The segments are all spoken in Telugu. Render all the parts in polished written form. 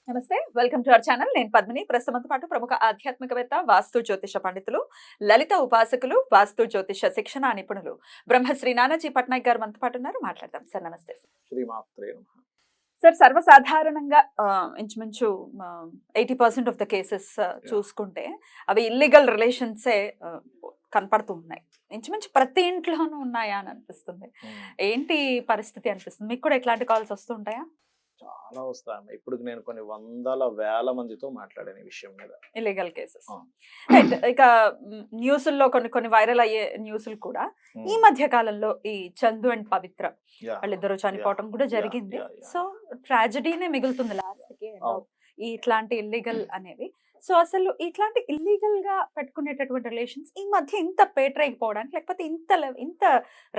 నమస్తే, వెల్కమ్ టు అవర్ ఛానల్. నేను పద్మిని. ప్రస్తుతంతో పాటు ప్రముఖ ఆధ్యాత్మికవేత్త, వాస్తు జ్యోతిష పండితులు, లలిత ఉపాసకులు, వాస్తు జ్యోతిష శిక్షణ నిపుణులు బ్రహ్మశ్రీ నానాజీ పట్నాయక్ గారు మనతో పాటు ఉన్నారు. మాట్లాడదాం సార్. నమస్తే సార్. శ్రీమాత్రే నమః. సార్, సర్వసాధారణంగా ఇంచుమించు 80% ఆఫ్ ద కేసెస్ చూసుకుంటే అవి ఇల్లీగల్ రిలేషన్సే కనపడుతూ ఉన్నాయి. ఇంచుమించు ప్రతి ఇంట్లోనూ ఉన్నాయా అని అనిపిస్తుంది. ఏంటి పరిస్థితి అనిపిస్తుంది? మీకు కూడా ఇట్లాంటి కాల్స్ వస్తూ ఉంటాయా? చాలా వస్తాయి. ఇప్పుడు నేను కొన్ని వందల వేల మందితో మాట్లాడాను ఈ విషయం మీద. Illegal cases. ఆ. రైట్. ఇక న్యూసుల్లో కొన్ని వైరల్ అయ్యే న్యూసులు కూడా ఈ మధ్య కాలంలో ఈ చందు అండ్ పవిత్ర Yeah. వాళ్ళిద్దరూ చనిపోవటం కూడా జరిగింది. సో ట్రాజడీనే మిగులుతుంది లాస్ట్ కి. అవును. ఈ ఇట్లాంటి ఇల్లీగల్ అనేవి. సో అసలు ఇట్లాంటి ఇల్లీగల్ గా పెట్టుకునేటటువంటి రిలేషన్స్ ఈ మధ్య ఇంత పేటరైపోవడానికి, లేకపోతే ఇంత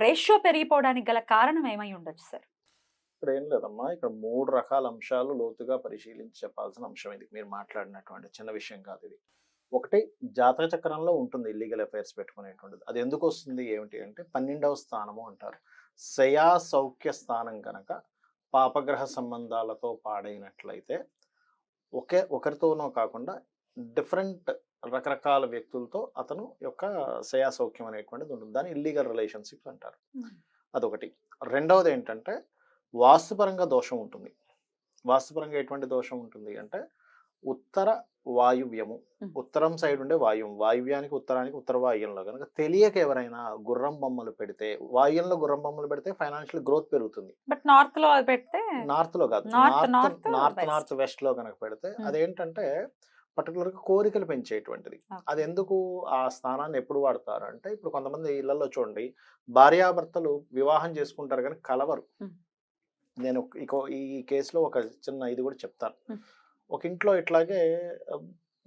రేషియో పెరిగిపోవడానికి గల కారణం ఏమై ఉండొచ్చు సార్? ఇక్కడ ఏం లేదమ్మా, ఇక్కడ 3 రకాల అంశాలు లోతుగా పరిశీలించి చెప్పాల్సిన అంశం ఇది. మీరు మాట్లాడినటువంటి చిన్న విషయం కాదు ఇది. ఒకటి, జాతక చక్రంలో ఉంటుంది ఇల్లీగల్ అఫైర్స్ పెట్టుకునేటువంటిది. అది ఎందుకు వస్తుంది ఏమిటి అంటే 12వ స్థానము అంటారు. శయా సౌఖ్య స్థానం కనుక పాపగ్రహ సంబంధాలతో పాడైనట్లయితే ఒకరితోనో కాకుండా డిఫరెంట్ రకరకాల వ్యక్తులతో అతను యొక్క శయా సౌఖ్యం అనేటువంటిది ఉంటుంది. దాన్ని ఇల్లీగల్ రిలేషన్షిప్స్ అంటారు. అదొకటి. రెండవది ఏంటంటే వాస్తుపరంగా దోషం ఉంటుంది. వాస్తుపరంగా ఎటువంటి దోషం ఉంటుంది అంటే ఉత్తర వాయువ్యము, ఉత్తరం సైడ్ ఉండే వాయువ్యానికి ఉత్తరానికి ఉత్తర వాయువ్యంలో కనుక తెలియక ఎవరైనా గుర్రం బొమ్మలు పెడితే, వాయువ్యంలో గుర్రం బొమ్మలు పెడితే ఫైనాన్షియల్ గ్రోత్ పెరుగుతుంది. బట్ నార్త్ లో పెడితే, నార్త్ లో కాదు, నార్త్ వెస్ట్ లో కనుక పెడితే అదేంటంటే పర్టికులర్ గా కోరికలు పెంచేటువంటిది. అది ఎందుకు ఆ స్థానాన్ని ఎప్పుడు వాడతారు అంటే, ఇప్పుడు కొంతమంది ఇళ్లలో చూడండి, భార్యాభర్తలు వివాహం చేసుకుంటారు కానీ కలవరు. నేను ఈ కేసులో ఒక చిన్న ఇది కూడా చెప్తాను. ఒక ఇంట్లో ఇట్లాగే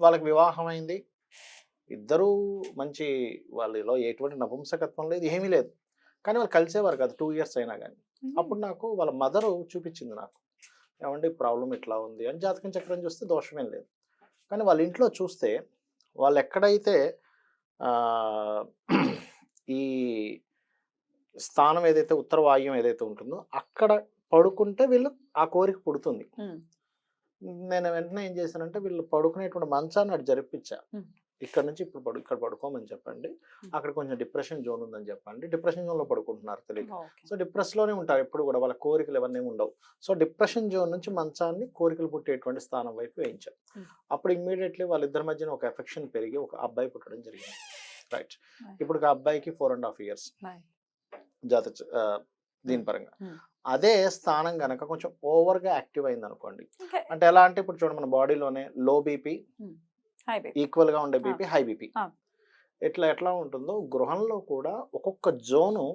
వాళ్ళకి వివాహం అయింది. ఇద్దరూ మంచి, వాళ్ళలో ఎటువంటి నపుంసకత్వం లేదు, ఏమీ లేదు. కానీ వాళ్ళు కలిసేవారు కాదు 2 years అయినా కానీ. అప్పుడు నాకు వాళ్ళ మదరు చూపించింది నాకు, ఏమంటే ప్రాబ్లం ఇట్లా ఉంది అని. జాతకం చక్రం చూస్తే దోషమేం లేదు. కానీ వాళ్ళ ఇంట్లో చూస్తే వాళ్ళు ఎక్కడైతే ఈ స్థానం ఏదైతే ఉత్తర వాయువ్యం ఏదైతే ఉంటుందో అక్కడ పడుకుంటే వీళ్ళు ఆ కోరిక పుడుతుంది. నేను వెంటనే ఏం చేశానంటే వీళ్ళు పడుకునేటువంటి మంచాన్ని అటు జరిపించా. ఇక్కడ నుంచి ఇక్కడ పడుకోమని చెప్పండి, అక్కడ కొంచెం డిప్రెషన్ జోన్ ఉందని చెప్పండి. డిప్రెషన్ జోన్ లో పడుకుంటున్నారు తెలియదు. సో డిప్రెస్ లోనే ఉంటారు ఎప్పుడు కూడా, వాళ్ళ కోరికలు ఎవరినే ఉండవు. సో డిప్రెషన్ జోన్ నుంచి మంచాన్ని కోరికలు పుట్టేటువంటి స్థానం వైపు వేయించారు. అప్పుడు ఇమ్మీడియట్లీ వాళ్ళిద్దరి మధ్యన ఒక ఎఫెక్షన్ పెరిగి ఒక అబ్బాయి పుట్టడం జరిగింది. రైట్. ఇప్పుడు ఆ అబ్బాయికి 4.5 years దీని పరంగా. అదే స్థానం గనక కొంచెం ఓవర్ గా యాక్టివ్ అయింది అనుకోండి, అంటే ఎలా అంటే ఇప్పుడు చూడండి, మన బాడీలోనే లో బీపీ, ఈక్వల్ గా ఉండే బీపీ, హై బీపీ ఎట్లా ఉంటుందో గృహంలో కూడా ఒక్కొక్క జోను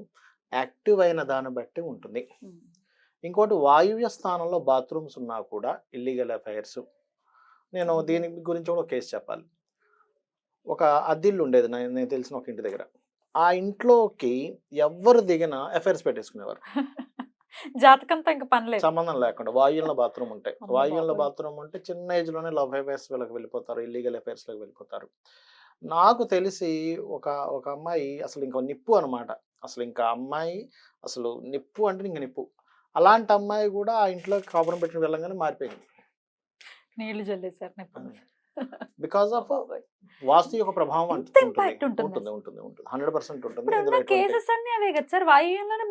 యాక్టివ్ అయిన దాన్ని బట్టి ఉంటుంది. ఇంకోటి, వాయువ్య స్థానంలో బాత్రూమ్స్ ఉన్నా కూడా ఇల్లీగల్ అఫైర్స్. నేను దీని గురించి కూడా కేసు చెప్పాలి. ఒక అద్దిల్లు ఉండేది నేను తెలిసిన ఒక ఇంటి దగ్గర. ఆ ఇంట్లోకి ఎవరు దిగినా అఫైర్స్ పెట్టేసుకునేవారు. జాతకంతో ఇంకా పనిలేదు, సంబంధం లేకుండా. వాయువ్యంలో బాత్రూమ్ ఉంటాయి. వాయువ్యంలో బాత్రూమ్ ఉంటే చిన్న ఏజ్ లోనే లవ్ అఫైర్స్ వీళ్ళకి వెళ్ళిపోతారు, ఇల్లీగల్ అఫైర్స్ లోకి వెళ్ళిపోతారు. నాకు తెలిసి ఒక అమ్మాయి అసలు ఇంకా నిప్పు అనమాట. అసలు ఇంకా అమ్మాయి అసలు నిప్పు అంటే ఇంకా నిప్పు. అలాంటి అమ్మాయి కూడా ఆ ఇంట్లో కాపురం పెట్టిన వెళ్ళంగానే మారిపోయింది. నీళ్లు జల్లేసారు నిప్పు. బికాస్ ఆఫ్ వాస్తు యొక్క ప్రభావం ఉంటుంది. 100% ఉంటుంది.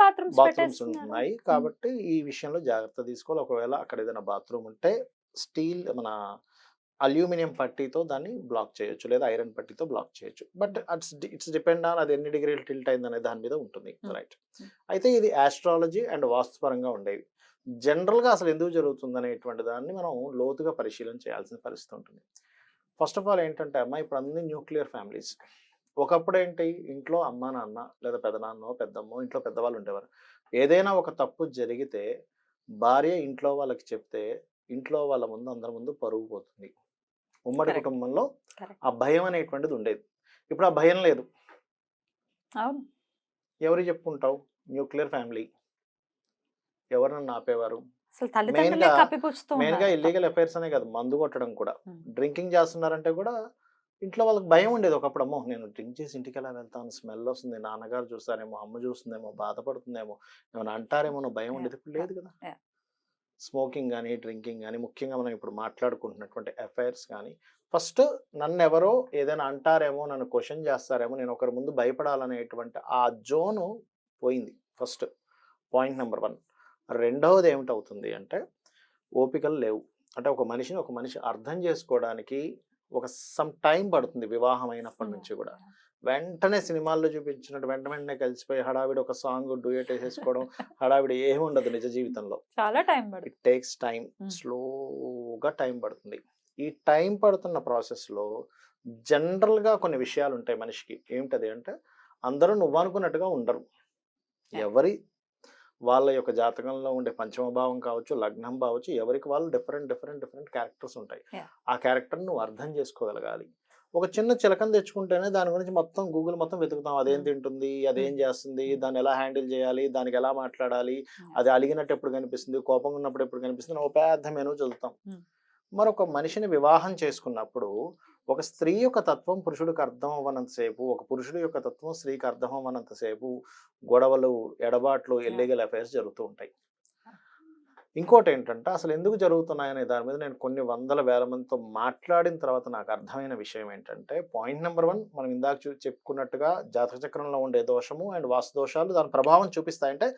బాత్రూమ్స్ ఉంటున్నాయి కాబట్టి ఈ విషయంలో జాగ్రత్త తీసుకోవాలి. ఒకవేళ అక్కడ ఏదైనా బాత్రూమ్ ఉంటే స్టీల్, మన అల్యూమినియం పట్టీతో దాన్ని బ్లాక్ చేయొచ్చు, లేదా ఐరన్ పట్టీతో బ్లాక్ చేయొచ్చు. బట్ ఇట్స్ డిపెండ్ ఆన్ అది ఎన్ని డిగ్రీలు టిల్ట్ అయింది అనే దాని మీద ఉంటుంది. రైట్. అయితే ఇది ఆస్ట్రాలజీ అండ్ వాస్తుపరంగా ఉండేవి. జనరల్గా అసలు ఎందుకు జరుగుతుంది అనేటువంటి దాన్ని మనం లోతుగా పరిశీలన చేయాల్సిన పరిస్థితి ఉంటుంది. ఫస్ట్ ఆఫ్ ఆల్ ఏంటంటే అమ్మ, ఇప్పుడు అన్ని న్యూక్లియర్ ఫ్యామిలీస్. ఒకప్పుడు ఏంటి, ఇంట్లో అమ్మ నాన్న లేదా పెదనాన్నో పెద్దమ్మో ఇంట్లో పెద్దవాళ్ళు ఉండేవారు. ఏదైనా ఒక తప్పు జరిగితే భార్య ఇంట్లో వాళ్ళకి చెప్తే ఇంట్లో వాళ్ళ ముందు, అందరి ముందు పరుగు పోతుంది. ఉమ్మడి కుటుంబంలో ఆ భయం అనేటువంటిది ఉండేది. ఇప్పుడు ఆ భయం లేదు. ఎవరు చెప్పుకుంటావు? న్యూక్లియర్ ఫ్యామిలీ ఎవరన్నా ఆపేవారు? మెయిన్ గా ఇల్లీగల్ అఫైర్స్ అనే కాదు, మందు కొట్టడం కూడా. డ్రింకింగ్ చేస్తున్నారంటే కూడా ఇంట్లో వాళ్ళకి భయం ఉండేది ఒకప్పుడు. అమ్మో, నేను డ్రింక్ చేసి ఇంటికి ఎలా వెళ్తాను, స్మెల్ వస్తుంది, నాన్నగారు చూస్తారేమో, అమ్మ చూస్తుందేమో, బాధపడుతుందేమో, ఏమైనా అంటారేమో, భయం ఉండేది. ఇప్పుడు లేదు కదా. స్మోకింగ్ కానీ, డ్రింకింగ్ కానీ, ముఖ్యంగా మనం ఇప్పుడు మాట్లాడుకుంటున్నటువంటి అఫైర్స్ కానీ, ఫస్ట్ నన్నెవరో ఏదైనా అంటారేమో, నన్ను క్వెషన్ చేస్తారేమో, నేను ఒకరి ముందు భయపడాలనేటువంటి ఆ జోను పోయింది ఫస్ట్. Point number 1. రెండవది ఏమిటవుతుంది అంటే ఓపికలు లేవు. అంటే ఒక మనిషి అర్థం చేసుకోవడానికి ఒక సమ్ టైం పడుతుంది వివాహం అయినప్పటి నుంచి కూడా. వెంటనే సినిమాల్లో చూపించినట్టు వెంటనే కలిసిపోయి హడావిడి ఒక సాంగ్ డ్యూయట్ వేసేసుకోవడం, హడావిడి ఏమి ఉండదు నిజ జీవితంలో. చాలా టైం పడుతుంది. It takes time. స్లోగా టైం పడుతుంది. ఈ టైం పడుతున్న ప్రాసెస్లో జనరల్గా కొన్ని విషయాలు ఉంటాయి మనిషికి. ఏమిటది అంటే అందరూ నువ్వు అనుకున్నట్టుగా ఉండరు. ఎవరి వాళ్ళ యొక్క జాతకంలో ఉండే పంచమ భావం కావచ్చు, లగ్నం కావచ్చు, ఎవరికి వాళ్ళు డిఫరెంట్ క్యారెక్టర్స్ ఉంటాయి. ఆ క్యారెక్టర్ నువ్వు అర్థం చేసుకోగలగాలి. ఒక చిన్న చిలకని తెచ్చుకుంటేనే దాని గురించి మొత్తం గూగుల్ మొత్తం వెతుకుతాం. అదేం తింటుంది, అదేం చేస్తుంది, దాన్ని ఎలా హ్యాండిల్ చేయాలి, దానికి ఎలా మాట్లాడాలి, అది అలిగినట్టు ఎప్పుడు కనిపిస్తుంది, కోపంగా ఉన్నప్పుడు ఎప్పుడు కనిపిస్తుంది, ఒక పెద్ద మెనూ చదువుతాం. మరొక మనిషిని వివాహం చేసుకున్నప్పుడు ఒక స్త్రీ యొక్క తత్వం పురుషుడికి అర్థం అవ్వనంతసేపు, ఒక పురుషుడి యొక్క తత్వం స్త్రీకి అర్థం అవ్వనంతసేపు గొడవలు, ఎడబాట్లు, ఇల్లీగల్ అఫైర్స్ జరుగుతూ ఉంటాయి. ఇంకోటి ఏంటంటే అసలు ఎందుకు జరుగుతున్నాయనే దాని మీద నేను కొన్ని వందల వేల మందితో మాట్లాడిన తర్వాత నాకు అర్థమైన విషయం ఏంటంటే, పాయింట్ నెంబర్ 1, మనం ఇందాక చెప్పుకున్నట్టుగా జాతక చక్రంలో ఉండే దోషము అండ్ వాస్తు దోషాలు దాని ప్రభావం చూపిస్తాయంటే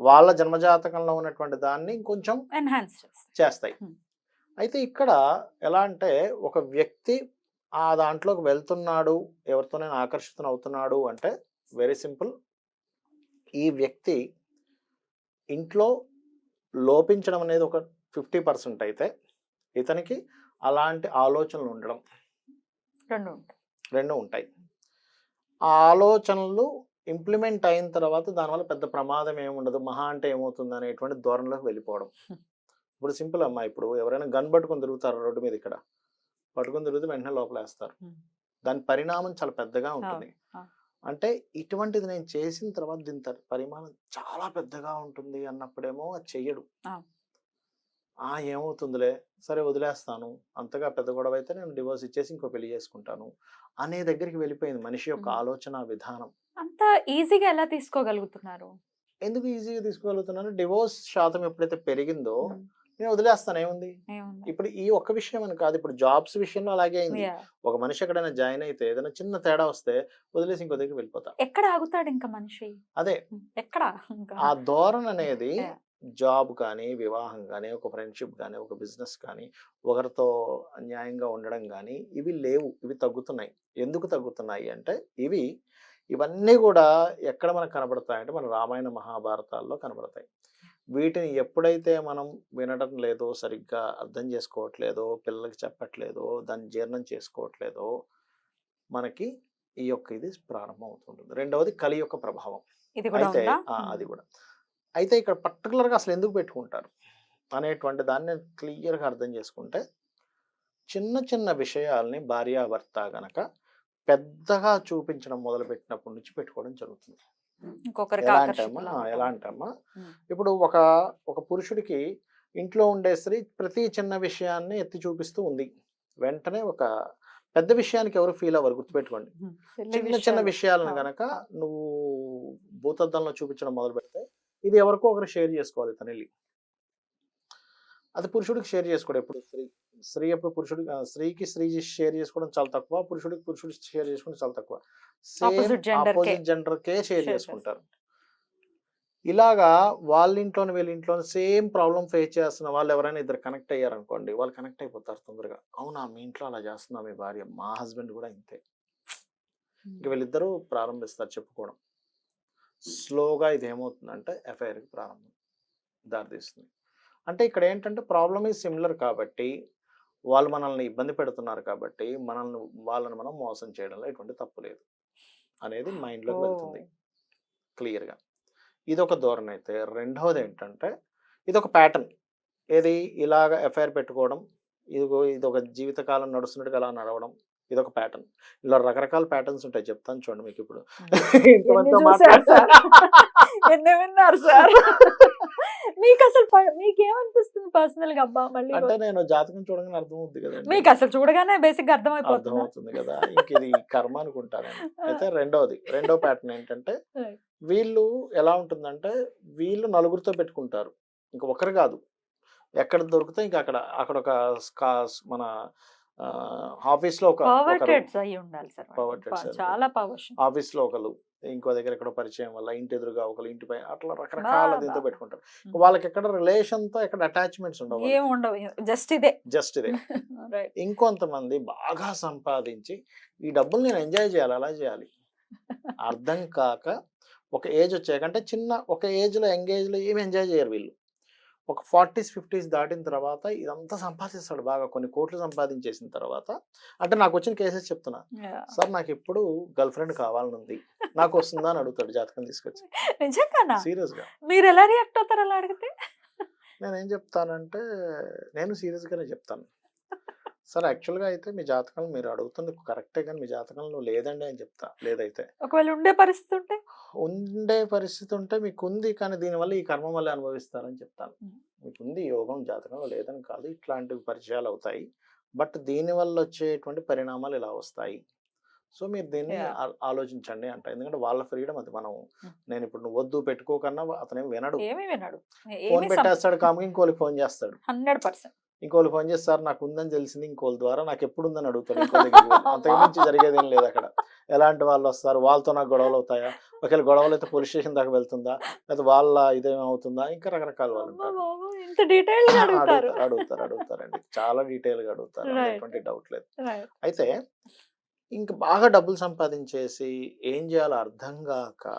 వాళ్ళ జన్మజాతకంలో ఉన్నటువంటి దాన్ని కొంచెం ఎన్హాన్స్ చేస్తాయి. అయితే ఇక్కడ ఎలా అంటే ఒక వ్యక్తి ఆ దాంట్లోకి వెళ్తున్నాడు, ఎవరితోనైనా ఆకర్షితం అవుతున్నాడు అంటే వెరీ సింపుల్. ఈ వ్యక్తి ఇంట్లో లోపించడం అనేది ఒక 50% అయితే ఇతనికి అలాంటి ఆలోచనలు ఉండడం రెండు ఉంటాయి. ఆ ఆలోచనలు ఇంప్లిమెంట్ అయిన తర్వాత దానివల్ల పెద్ద ప్రమాదం ఏముండదు, మహా అంటే ఏమవుతుంది అనేటువంటి ధోరణిలోకి వెళ్ళిపోవడం. ఇప్పుడు సింపుల్ అమ్మా, ఇప్పుడు ఎవరైనా గన్ పట్టుకొని తిరుగుతారు రోడ్డు మీద, ఇక్కడ పట్టుకొని తిరిగితే వెంటనే లోపలేస్తారు. దాని పరిణామం చాలా పెద్దగా ఉంటుంది. అంటే ఇటువంటిది నేను చేసిన తర్వాత దీని పరిమాణం చాలా పెద్దగా ఉంటుంది అన్నప్పుడేమో అది చెయ్యడు. ఏమవుతుందిలే, సరే వదిలేస్తాను, అంతగా పెద్ద గొడవ అయితే నేను డివోర్స్ ఇచ్చేసి ఇంకో పెళ్లి చేసుకుంటాను అనే దగ్గరికి వెళ్ళిపోయింది మనిషి యొక్క ఆలోచన విధానం. అంత ఈజీగా ఎలా తీసుకోగలుగుతున్నారు? ఎందుకు ఈజీగా తీసుకోగలుగుతున్నాను? డివోర్స్ శాతం ఎప్పుడైతే పెరిగిందో నేను వదిలేస్తాను, ఏముంది. ఇప్పుడు ఈ ఒక్క విషయం అని కాదు, ఇప్పుడు జాబ్స్ విషయంలో అలాగే అయింది. ఒక మనిషి ఎక్కడైనా జాయిన్ అయితే ఏదైనా చిన్న తేడా వస్తే వదిలేసి ఇంకో దగ్గరికి వెళ్ళిపోతా. ఎక్కడ ఆగుతాడు ఇంకా మనిషి? అదే ఎక్కడ ఆ ధోరణి అనేది జాబ్ కానీ, వివాహం కానీ, ఒక ఫ్రెండ్షిప్ కానీ, ఒక బిజినెస్ కానీ, ఒకరితో అన్యాయంగా ఉండడం కానీ ఇవి లేవు. ఇవి తగ్గుతున్నాయి. ఎందుకు తగ్గుతున్నాయి అంటే ఇవన్నీ కూడా ఎక్కడ మనకు కనబడతాయంటే మన రామాయణ మహాభారతాల్లో కనబడతాయి. వీటిని ఎప్పుడైతే మనం వినడం లేదో, సరిగ్గా అర్థం చేసుకోవట్లేదో, పిల్లలకి చెప్పట్లేదో, దాన్ని జీర్ణం చేసుకోవట్లేదో మనకి ఈ యొక్క ఇది ప్రారంభం అవుతుంటుంది. రెండవది కలి యొక్క ప్రభావం. అయితే అది కూడా అయితే ఇక్కడ పర్టికులర్గా అసలు ఎందుకు పెట్టుకుంటారు అనేటువంటి దాన్ని క్లియర్గా అర్థం చేసుకుంటే, చిన్న చిన్న విషయాల్ని భార్యాభర్త గనక పెద్దగా చూపించడం మొదలుపెట్టినప్పటి నుంచి పెట్టుకోవడం జరుగుతుంది. ఎలా అంటమ్మా, ఇప్పుడు ఒక పురుషుడికి ఇంట్లో ఉండే స్త్రీ ప్రతి చిన్న విషయాన్ని ఎత్తి చూపిస్తూ ఉంది. వెంటనే ఒక పెద్ద విషయానికి ఎవరు ఫీల్ అవ్వరు, గుర్తుపెట్టుకోండి. చిన్న విషయాలను గనక నువ్వు భూతద్దంలో చూపించడం మొదలు పెడితే ఇది ఎవరికో ఒకరు షేర్ చేసుకోవాలి. తను వెళ్ళి అది పురుషుడికి షేర్ చేసుకోవడం ఎప్పుడు స్త్రీ ఎప్పుడు పురుషుడికి, స్త్రీకి స్త్రీ షేర్ చేసుకోవడం చాలా తక్కువ, పురుషుడు షేర్ చేసుకోవడం చాలా తక్కువ. ఆపోజిట్ జెండర్కే షేర్ చేసుకుంటారు. ఇలాగా వాళ్ళ ఇంట్లోనే వీళ్ళ ఇంట్లోనే సేమ్ ప్రాబ్లం ఫేస్ చేస్తున్న వాళ్ళు ఎవరైనా ఇద్దరు కనెక్ట్ అయ్యారనుకోండి, వాళ్ళు కనెక్ట్ అయిపోతారు తొందరగా. అవునా, మీ ఇంట్లో అలా చేస్తున్నా మీ భార్య, మా హస్బెండ్ కూడా ఇంతే. ఇంక వీళ్ళిద్దరూ ప్రారంభిస్తారు చెప్పుకోవడం. స్లోగా ఇది ఏమవుతుందంటే ఎఫ్ఐఆర్కి ప్రారంభం దారితీస్తుంది. అంటే ఇక్కడ ఏంటంటే ప్రాబ్లమ్ ఈజ్ సిమిలర్ కాబట్టి, వాళ్ళు మనల్ని ఇబ్బంది పెడుతున్నారు కాబట్టి వాళ్ళని మనం మోసం చేయడంలో ఎటువంటి తప్పు లేదు అనేది మైండ్లోకి వెళ్తుంది క్లియర్గా. ఇది ఒక ధోరణి అయితే, రెండవది ఏంటంటే ఇది ఒక ప్యాటర్న్. ఏది ఇలాగ ఎఫ్ఐఆర్ పెట్టుకోవడం, ఇది ఒక జీవితకాలం నడుస్తున్నట్టుగా అలా నడవడం, ఇది ఒక ప్యాటర్న్. ఇలా రకరకాల ప్యాటర్న్స్ ఉంటాయి, చెప్తాను చూడండి మీకు. ఇప్పుడు మీకు అసలు మీకేమనిపిస్తుంది పర్సనల్ గా? అబ్బా, మళ్ళీ అంటే నేను జాతకం చూడగానే అర్థం అవుతుంది కదా, మీకు అసలు చూడగానే బేసిక్ అర్థమైపోతుంది కదా, ఇంక ఇది కర్మ అనుకుంటాను. అయితే రెండో ప్యాటర్న్ ఏంటంటే వీళ్ళు ఎలా ఉంటుందంటే వీళ్ళు నలుగురితో పెట్టుకుంటారు, ఇంక ఒకరు కాదు, ఎక్కడ దొరికితే ఇంకా అక్కడ అక్కడ ఒక మన ఆఫీస్లో ఒక ఒకరు పవర్టెడ్స్ అయి ఉండాలి సార్ Perverteds అండి. చాలా పవర్స్ ఆఫీస్లో ఒకరు ఇంకో దగ్గర ఎక్కడో పరిచయం వల్ల ఇంటి ఎదురుగా ఒకరు ఇంటిపై అట్లా రకరకాల బా, దీంతో బా. పెట్టుకుంటారు. వాళ్ళకి ఎక్కడ రిలేషన్తో ఎక్కడ అటాచ్మెంట్స్ ఉండవు, ఏం ఉండవు, జస్ట్ ఇదే. జస్ట్ ఇదే. రైట్. ఇంకొంతమంది బాగా సంపాదించి ఈ డబ్బులు నేను ఎంజాయ్ చేయాలి, అలా చేయాలి అర్థం కాక ఒక ఏజ్ వచ్చాక, అంటే చిన్న ఒక ఏజ్లో యంగ్ ఏజ్లో ఏమి ఎంజాయ్ చేయరు వీళ్ళు. ఒక 40s 50s దాటిన తర్వాత ఇదంతా సంపాదిస్తాడు బాగా, కొన్ని కోట్లు సంపాదించేసిన తర్వాత. అంటే నాకు వచ్చిన కేసెస్ చెప్తున్నా సార్, నాకు ఎప్పుడు గర్ల్ ఫ్రెండ్ కావాలని ఉంది, నాకు వస్తుందా అని అడుగుతాడు జాతకం తీసుకొచ్చి. నిజంగానా? సీరియస్గా మీరు ఎలా రియాక్ట్ అవుతారు అలా అడిగితే? నేనేం చెప్తానంటే, నేను సీరియస్గానే చెప్తాను సార్, యాక్చువల్గా అయితే మీ జాతకాలు మీరు అడుగుతుంది కరెక్టే, కానీ మీ జాతకంలో లేదండి అని చెప్తా. లేదైతే ఒకవేళ ఉండే పరిస్థితి ఉంటే ఉండే పరిస్థితి ఉంటే మీకు ఉంది, కానీ దీనివల్ల ఈ కర్మ వల్ల అనుభవిస్తారని చెప్తాను. మీకు ఉంది యోగం, జాతకంలో లేదని కాదు, ఇట్లాంటివి పరిచయాలు అవుతాయి, బట్ దీనివల్ల వచ్చేటువంటి పరిణామాలు ఇలా వస్తాయి. సో మీరు దీన్ని ఆలోచించండి అంట. ఎందుకంటే వాళ్ళ ఫ్రీడమ్ అది. మనం నేను ఇప్పుడు నువ్వు వద్దు పెట్టుకోకన్నా అతనేం వినడు, ఏమీ వినడు, ఫోన్ పెట్టేస్తాడు, కామ్గా ఇంకోళ్ళకి ఫోన్ చేస్తాడు. 100%. ఇంకోళ్ళు ఫోన్ చేస్తారు, నాకు ఉందని తెలిసింది, ఇంకోళ్ళ ద్వారా నాకు ఎప్పుడు ఉందని అడుగుతాడు. ఇంకో దగ్గరికి వెళ్ళి. అంతకుమించి జరిగేది ఏం లేదు అక్కడ. ఎలాంటి వాళ్ళు వస్తారు, వాళ్ళతో నాకు గొడవలు అవుతాయా, ఒకవేళ గొడవలు అయితే పోలీస్ స్టేషన్ దాకా వెళ్తుందా, లేదా వాళ్ళ ఇదేమవుతుందా, ఇంకా రకరకాల వాళ్ళు ఉంటారు. ఇంత డీటెయిల్ అడుగుతారు. అడుగుతారండి, చాలా డీటెయిల్గా అడుగుతారు, Right. ఎటువంటి డౌట్ లేదు. Right. అయితే ఇంకా బాగా డబ్బులు సంపాదించేసి ఏం చేయాలో అర్థం కాక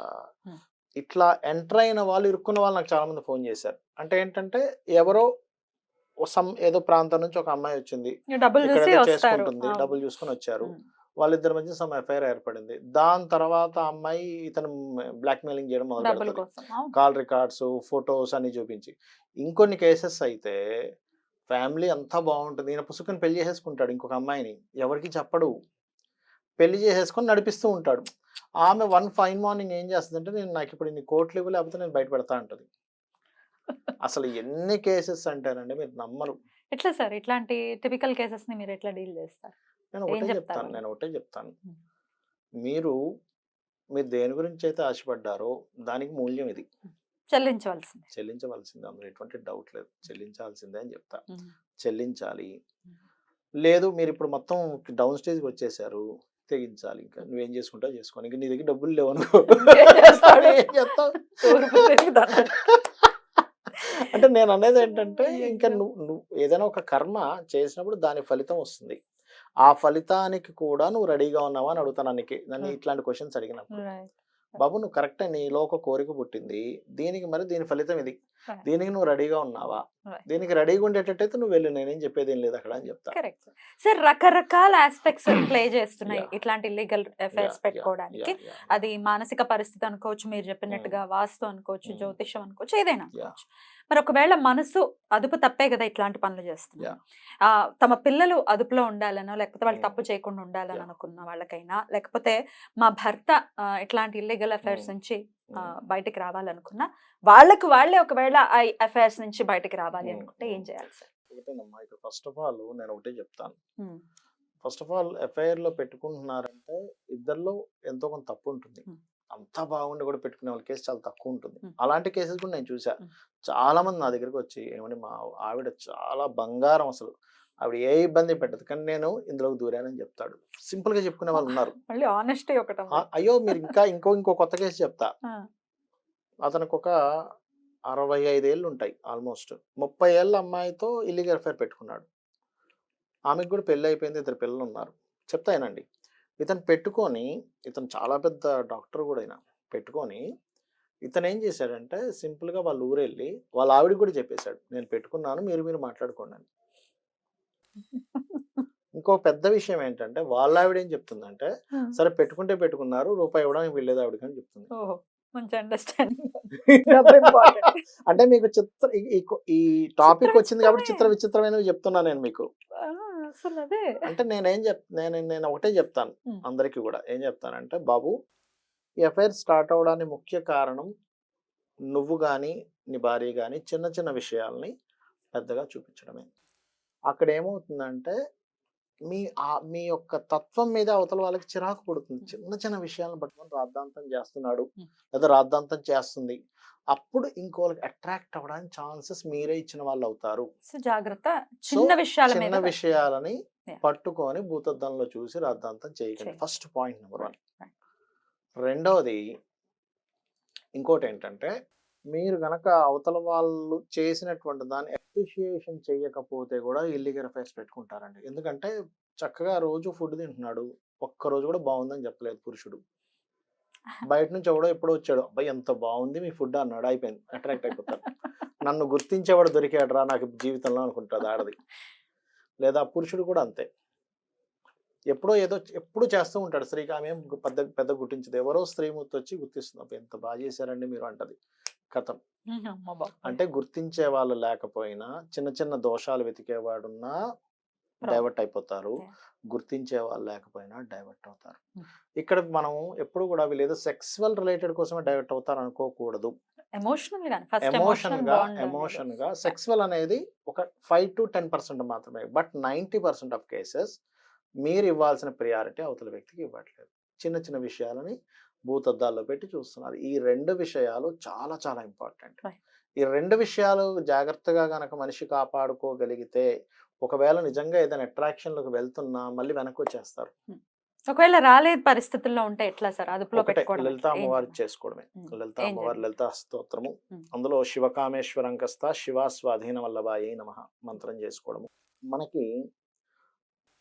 ఇట్లా ఎంటర్ అయిన వాళ్ళు, ఇరుక్కున్న వాళ్ళు నాకు చాలా మంది ఫోన్ చేశారు. అంటే ఏంటంటే ఎవరో ఏదో ప్రాంతం నుంచి ఒక అమ్మాయి వచ్చింది, డబ్బులు ఇక్కడ చూసి ఏదో వస్తారు. చేసుకుంటుంది, డబ్బులు చూసుకొని వచ్చారు. వాళ్ళిద్దరి మధ్య సమ్ ఎఫ్ఐఆర్ ఏర్పడింది. దాని తర్వాత ఆ అమ్మాయి ఇతను బ్లాక్ మెయిలింగ్ చేయడం మొదలు డబ్బుల పెడుతుంది. కోసం. అవును. కాల్ రికార్డ్స్, ఫొటోస్ అన్ని చూపించి. ఇంకొన్ని కేసెస్ అయితే ఫ్యామిలీ అంతా బాగుంటుంది, ఈయన పుసుకుని పెళ్లి చేసేసుకుంటాడు ఇంకొక అమ్మాయిని, ఎవరికి చెప్పడు, పెళ్లి చేసేసుకొని నడిపిస్తూ ఉంటాడు. ఆమె వన్ ఫైన్ మార్నింగ్ ఏం చేస్తుందంటే, నేను నాకు ఇప్పుడు ఇన్ని కోట్లు ఇవ్వ, లేకపోతే నేను బయట పెడతా అంటది. అసలు ఎన్ని కేసెస్ అంటారండి, మీరు నమ్మరు. ఎట్లా సార్ ఇట్లాంటి టిపికల్ కేసెస్ ని మీరు ఎట్లా డీల్ చేస్తారు? నేను ఏం ఒకటే చెప్తారు చెప్తాను, వాళ్ళు? మీరు దేని గురించి అయితే ఆశపడ్డారో దానికి మూల్యం ఇది, చెల్లించవలసింది. చెల్లించవలసిందే, అందులో ఎటువంటి డౌట్ లేదు, చెల్లించాల్సిందే అని చెప్తా. ఉమ్. చెల్లించాలి. లేదు మీరు ఇప్పుడు మొత్తం డౌన్ స్టేజ్కి వచ్చేసారు, తెగించాలి. ఇంకా నువ్వేం చేసుకుంటావు చేసుకోని, ఇంకా నీ దగ్గర డబ్బులు లేవు అనుకో, ఇంకేం చేస్తాడు? ఏం చేస్తావు? తూర్పు తిరుగుతాడు. అంటే నేను అనేది ఏంటంటే, ఇంకా నువ్వు ఏదైనా ఒక కర్మ చేసినప్పుడు దాని ఫలితం వస్తుంది. ఆ ఫలితానికి కూడా నువ్వు రెడీగా ఉన్నావా అని అడుగుతాను. నన్ను ఇట్లాంటి క్వశ్చన్స్ అడిగినప్పుడు, Right. బాబు నువ్వు కరెక్టే, నీలో ఒక కోరిక పుట్టింది, దీనికి మరి దీని ఫలితం ఇది, దీనికి నువ్వు రెడీగా ఉన్నావా? Right. దీనికి రెడీగా ఉండేటట్టయితే నువ్వు వెళ్ళు, నేనేం చెప్పేది ఏం లేదు అక్కడ అని చెప్తా. Correct sir. రకరకాల ఆస్పెక్ట్స్ ప్లే చేస్తున్నాయి Yeah. ఇట్లాంటి ఇల్లీగల్ అఫైర్స్ Yeah, పెట్టుకోవడానికి. yeah. అది మానసిక పరిస్థితి అనుకోవచ్చు, మీరు చెప్పినట్టుగా వాస్తు అనుకోవచ్చు, జ్యోతిషం అనుకోవచ్చు, ఏదైనా అనుకోవచ్చు. మరి ఒకవేళ మనసు అదుపు తప్పే కదా ఇట్లాంటి పనులు చేస్తున్నారు. తమ పిల్లలు అదుపులో ఉండాలనో, లేకపోతే వాళ్ళు తప్పు చేయకుండా ఉండాలని అనుకున్న వాళ్ళకైనా, లేకపోతే మా భర్త ఇట్లాంటి ఇల్లీగల్ అఫైర్స్ నుంచి బయటికి రావాలనుకున్నా, వాళ్ళే ఒకవేళ ఆ అఫైర్స్ నుంచి బయటకి రావాలి అనుకుంటే ఏం చేయాలి సార్? ఒకటేనమ్మా, ఇక్కడ ఫస్ట్ ఆఫ్ ఆల్ నేను ఒకటే చెప్తాను. ఫస్ట్ ఆఫ్ ఆల్ ఎఫ్ఐఆర్ లో పెట్టుకుంటున్నారంటే ఇద్దరిలో ఎంతో కొంత తప్పు ఉంటుంది. అంతా బాగుండి కూడా పెట్టుకునే వాళ్ళ కేసు చాలా తక్కువ ఉంటుంది. అలాంటి కేసెస్ కూడా నేను చూసా. చాలా మంది నా దగ్గరకు వచ్చి, ఏమంటే మా ఆవిడ చాలా బంగారం, అసలు ఆవిడ ఏ ఇబ్బంది పెట్టదు, కానీ నేను ఇందులోకి దూరానని చెప్తాడు. సింపుల్ గా చెప్పుకునే వాళ్ళు ఉన్నారు. మళ్ళీ ఆనెస్టీ ఒకటి. అయ్యో మీరు ఇంకో కొత్త కేసు చెప్తా. అతనికి ఒక 65 ఏళ్ళు ఉంటాయి, ఆల్మోస్ట్ 30 ఏళ్ళ అమ్మాయితో ఇల్లీగల్ అఫైర్ పెట్టుకున్నాడు. ఆమెకు కూడా పెళ్ళి అయిపోయింది, 2 పిల్లలు ఉన్నారు. చెప్తానండి, ఇతను పెట్టుకొని, ఇతను చాలా పెద్ద డాక్టర్ కూడా అయినా పెట్టుకొని, ఇతను ఏం చేశాడంటే సింపుల్గా వాళ్ళ ఊరెళ్ళి వాళ్ళ ఆవిడకి కూడా చెప్పేశాడు, నేను పెట్టుకున్నాను, మీరు మాట్లాడుకోండి అని. ఇంకో పెద్ద విషయం ఏంటంటే, వాళ్ళ ఆవిడ ఏం చెప్తుందంటే, సరే పెట్టుకుంటే పెట్టుకున్నారు, రూపాయి ఇవ్వడానికి వెళ్ళేది ఆవిడకి అని చెప్తుంది. మంచి అండర్స్టాండింగ్. అంటే మీకు ఈ టాపిక్ వచ్చింది కాబట్టి విచిత్రమైనవి చెప్తున్నా నేను మీకు. అంటే నేను ఒకటే చెప్తాను అందరికీ కూడా, ఏం చెప్తానంటే, బాబు ఈ అఫైర్ స్టార్ట్ అవడానికి ముఖ్య కారణం నువ్వు కానీ నీ భార్య కానీ చిన్న చిన్న విషయాల్ని పెద్దగా చూపించడమే. అక్కడ ఏమవుతుందంటే మీ యొక్క తత్వం మీద అవతల వాళ్ళకి చిరాకు పడుతుంది. చిన్న చిన్న విషయాలను పట్టుకొని రాద్ధాంతం చేస్తున్నాడు లేదా రాద్ధాంతం చేస్తుంది అప్పుడు ఇంకోళ్ళకి అట్రాక్ట్ అవ్వడానికి ఛాన్సెస్ మీరే ఇచ్చిన వాళ్ళు అవుతారు. సో జాగ్రత్త సో చిన్న విషయాల చిన్న మీద విషయాలని Yeah. పట్టుకొని భూతద్దంలో చూసి రాద్ధాంతం చేయకండి. చేయండి. First point number 1. Right. రెండవది ఇంకోటి ఏంటంటే, మీరు గనక అవతల వాళ్ళు చేసినటువంటి దాన్ని అప్రిషియేషన్ చేయకపోతే కూడా ఇల్లీగల్ అఫైర్స్ పెట్టుకుంటారండి. ఎందుకంటే చక్కగా రోజు ఫుడ్ తింటున్నాడు, ఒక్కరోజు కూడా బాగుందని చెప్పలేదు పురుషుడు. బయట నుంచి ఎవడో ఎప్పుడో వచ్చాడు, అబ్బాయి ఎంత బాగుంది మీ ఫుడ్ అన్నాడు, అయిపోయింది, అట్రాక్ట్ అయిపోతారు. నన్ను గుర్తించేవాడు దొరికాడురా నాకు జీవితంలో అనుకుంటుంది ఆడది. లేదా పురుషుడు కూడా అంతే, ఎప్పుడో ఏదో ఎప్పుడు చేస్తూ ఉంటాడు. స్త్రీకి ఆమె ఏం పెద్ద పెద్ద గుర్తించదు, ఎవరో స్త్రీమూర్తి వచ్చి గుర్తిస్తుంది, అబ్బాయి ఎంత బాగా చేశారండి మీరు అంటది. కథం. అమ్మ బాబోయ్. అంటే గుర్తించే వాళ్ళు లేకపోయినా చిన్న చిన్న దోషాలు వెతికేవాడున్నా డైవర్ట్ అయిపోతారు, Yeah. గుర్తించే వాళ్ళు లేకపోయినా డైవర్ట్ అవుతారు. Hmm. ఇక్కడ మనం ఎప్పుడు కూడా వీళ్ళు సెక్సువల్ రిలేటెడ్ కోసమే డైవర్ట్ అవుతారు అనుకోకూడదు. ఎమోషనల్ గాని ఫస్ట్ ఎమోషన్ గా సెక్సువల్ అనేది ఒక 5 to 10% మాత్రమే. బట్ 90% ఆఫ్ కేసెస్ మీరు ఇవ్వాల్సిన ప్రియారిటీ అవతల వ్యక్తికి ఇవ్వట్లేదు. చిన్న చిన్న విషయాలని భూతద్దాల్లో పెట్టి చూస్తున్నారు. ఈ 2 విషయాలు చాలా చాలా ఇంపార్టెంట్. Right. ఈ 2 విషయాలు జాగ్రత్తగా గనక మనిషి కాపాడుకోగలిగితే, ఒకవేళ నిజంగా ఏదైనా అట్రాక్షన్ లోకి వెళ్తున్నా మళ్ళీ వెనక్కి వచ్చేస్తారు. ఒకవేళ రాలేదు పరిస్థితుల్లో ఉంటే ఎట్లా సార్ అదుపులో ఒకటే పెట్టుకోవడం లలిత అమ్మవారి చేసుకోవడమే. లలిత ఏం అమ్మవారి చేయాలి? లలిత స్తోత్రము, Hmm. అందులో శివకామేశ్వరంకస్త శివ స్వాధీన వల్లభాయే నమః మంత్రం చేసుకోవడము. మనకి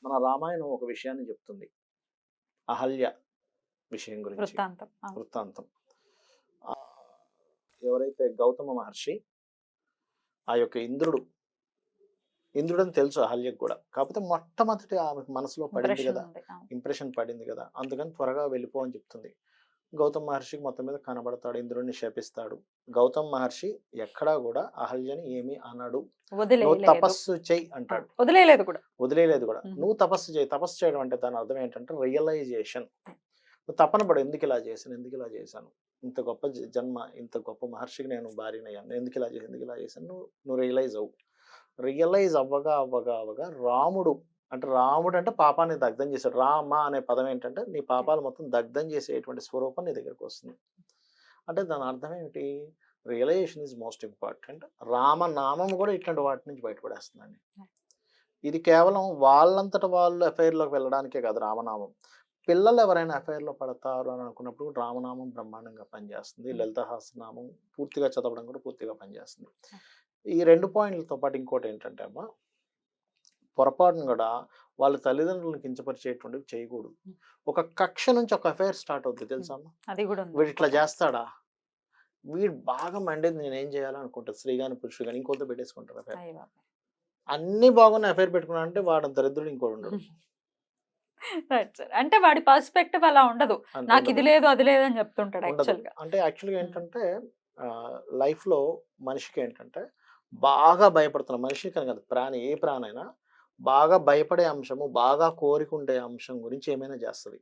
మన రామాయణం ఒక విషయాన్ని చెప్తుంది, అహల్య విషయం గురించి వృత్తాంతం. అవును. వృత్తాంతం. ఆ, ఎవరైతే గౌతమ మహర్షి ఆ యొక్క ఇంద్రుడని తెలుసు అహల్యకు కూడా, కాకపోతే మొట్టమొదటి ఆమెకు మనసులో పడింది Impression కదా, ఉంది. అవును. ఇంప్రెషన్ పడింది కదా, అందుకని త్వరగా వెళ్ళిపో అని చెప్తుంది. గౌతమ్ మహర్షికి మొత్తం మీద కనబడతాడు, ఇంద్రుడిని శపిస్తాడు. గౌతమ్ మహర్షి ఎక్కడా కూడా అహల్యని ఏమీ అనడు. నువ్వు వదిలేయలేదు. తపస్సు చెయ్యి అంటాడు, వదిలేయలేదు కూడా. వదిలేయలేదు కూడా. Mhm. నువ్వు తపస్సు చేయి. తపస్సు చేయడం అంటే దాని అర్థం ఏంటంటే రియలైజేషన్. నువ్వు తపన పడు, ఎందుకు ఇలా చేశాను, ఇంత గొప్ప జన్మ, ఇంత గొప్ప మహర్షికి నేను భార్యనయ్యాను, ఎందుకు ఇలా చేశాను, నువ్వు రియలైజ్ అవ్వు. రియలైజ్ అవ్వగా రాముడు అంటే పాపాన్ని దగ్ధం చేశాడు. రామ అనే పదం ఏంటంటే నీ పాపాలు మొత్తం దగ్ధం చేసేటువంటి స్వరూపం నీ దగ్గరకు వస్తుంది. అంటే దాని అర్థం ఏమిటి, రియలైజేషన్ ఈజ్ మోస్ట్ ఇంపార్టెంట్. రామనామం కూడా ఇట్లాంటి వాటి నుంచి బయటపడేస్తుందండి. ఇది కేవలం వాళ్ళంతట వాళ్ళు అఫైర్లోకి వెళ్ళడానికే కాదు రామనామం. పిల్లలు ఎవరైనా అఫైర్లో పడతారు అని అనుకున్నప్పుడు రామనామం బ్రహ్మాండంగా పనిచేస్తుంది. లలిత సహస్రనామం పూర్తిగా చదవడం కూడా పూర్తిగా పనిచేస్తుంది. ఈ 2 పాయింట్లతో పాటు ఇంకోటి ఏంటంటే అమ్మా, పొరపాటును కూడా వాళ్ళ తల్లిదండ్రులను కించపరిచేటువంటివి చేయకూడదు. ఒక కక్ష నుంచి ఒక అఫైర్ స్టార్ట్ అవుతుంది తెలుసా అమ్మా. అది కూడా ఉంది. వీడు ఇట్లా చేస్తాడా, వీడు బాగా మండేది నేనేం చేయాలనుకుంటారు, స్త్రీ కానీ పురుషుడు కానీ ఇంకోతో పెట్టేసుకుంటారు అఫైర్. అయ్య బాబోయ్. అన్ని బాగున్నాయి, అఫైర్ పెట్టుకున్నా అంటే వాడు దరిద్రుడు ఇంకోటి ఉండడు. Right sir. అంటే వాడి పర్స్పెక్టివ్ అలా ఉండదు. నాకు ఇది లేదు అది లేదు అని చెప్తుంటాడు ఉండదు. యాక్చువల్ గా. అంటే యాక్చువల్గా ఏంటంటే లైఫ్ లో మనిషికి ఏంటంటే బాగా భయపడుతున్న మనిషి కానీ కాదు, ఏ ప్రాణైనా బాగా భయపడే అంశము, బాగా కోరికుండే అంశం గురించి ఏమైనా చేస్తుంది.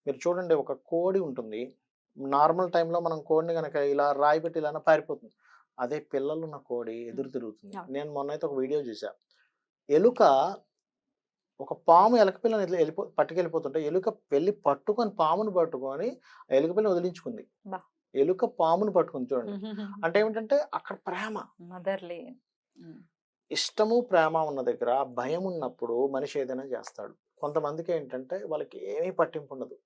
మీరు చూడండి, ఒక కోడి ఉంటుంది, నార్మల్ టైంలో మనం కోడిని కనుక ఇలా రాయి పెట్టి ఇలా పారిపోతుంది. అదే పిల్లలు ఉన్న కోడి ఎదురు తిరుగుతుంది. నేను మొన్న అయితే ఒక వీడియో చూసా, ఎలుక ఒక పాము ఎలుక పిల్లని పట్టుకెళ్ళిపోతుంటే ఎలుక వెళ్ళి పట్టుకొని పామును పట్టుకొని ఎలుక పిల్లని వదిలించుకుంది. ఎలుక పామును పట్టుకుంది చూడండి. అంటే ఏమిటంటే అక్కడ ప్రేమ, మదర్లీ ఇష్టము ప్రేమ ఉన్న దగ్గర భయం ఉన్నప్పుడు మనిషి ఏదైనా చేస్తాడు. కొంతమందికి ఏంటంటే వాళ్ళకి ఏమీ పట్టింపు ఉండదు,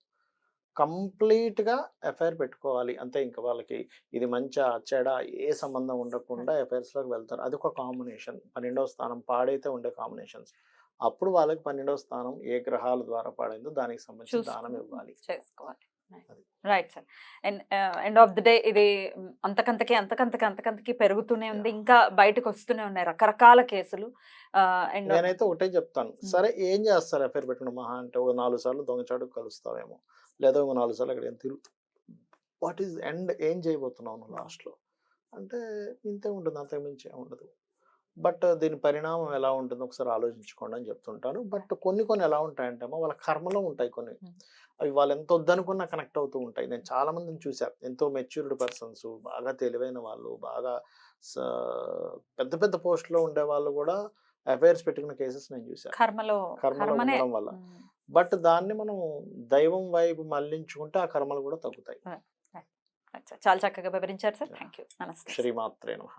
కంప్లీట్ గా ఎఫ్ఐఆర్ పెట్టుకోవాలి అంతే. ఇంకా వాళ్ళకి ఇది మంచా చెడ ఏ సంబంధం ఉండకుండా ఎఫ్ఐఆర్స్ లోకి వెళ్తారు. అది ఒక కాంబినేషన్. 12వ స్థానం పాడైతే ఉండే కాంబినేషన్స్. అప్పుడు వాళ్ళకి 12వ స్థానం ఏ గ్రహాల ద్వారా పాడైందో దానికి సంబంధించి దానం ఇవ్వాలి, చేసుకోవాలి. Right sir. End of the day ఇది అంతకంతకి పెరుగుతూనే ఉంది, ఇంకా బయటకు వస్తూనే ఉన్నాయి రకరకాల కేసులు. నేనైతే ఒకటే చెప్తాను, సరే ఏం చేస్తారు ఎఫ్ఐఆర్ పెట్టుకున్న మహా అంటే 4 సార్లు దొంగచాటు కలుస్తావేమో, లేదా 4 సార్లు అక్కడ ఏం తిరుగుతూ, వాట్ ఈస్ ఎండ్, ఏం చేయబోతున్నావు లాస్ట్ లో అంటే ఇంతే ఉంటుంది, అంతకు మించి ఉండదు. బట్ దీని పరిణామం ఎలా ఉంటుందో ఒకసారి ఆలోచించుకోండి అని చెప్తుంటాను. బట్ కొన్ని ఎలా ఉంటాయంటే వాళ్ళ కర్మలో ఉంటాయి కొన్ని, అవి వాళ్ళు ఎంత వద్దనుకున్నా కనెక్ట్ అవుతూ ఉంటాయి. నేను చాలా మందిని చూసాను, ఎంతో మెచ్యూర్డ్ పర్సన్స్, బాగా తెలివైన వాళ్ళు, బాగా పెద్ద పెద్ద పోస్ట్లో ఉండే వాళ్ళు కూడా అఫైర్స్ పెట్టుకున్న కేసెస్ నేను చూసాను కర్మలో ఉండడం వల్ల. బట్ దాన్ని మనం దైవం వైపు మళ్లించుకుంటే ఆ కర్మలు కూడా తగ్గుతాయి. అచ్చా, చాలా చక్కగా వివరించారు సార్. Thank you. నమస్తే. శ్రీమాత్రే నమః.